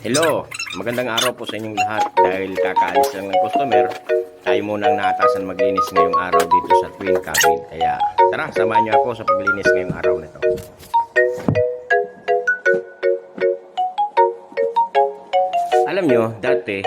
Hello, magandang araw po sa inyong lahat. Dahil kakaalis lang ng customer, tayo munang naatasan maglinis ngayong araw dito sa twin cabin. Kaya tara, samahan niyo ako sa paglinis ngayong araw na ito. Alam nyo, dati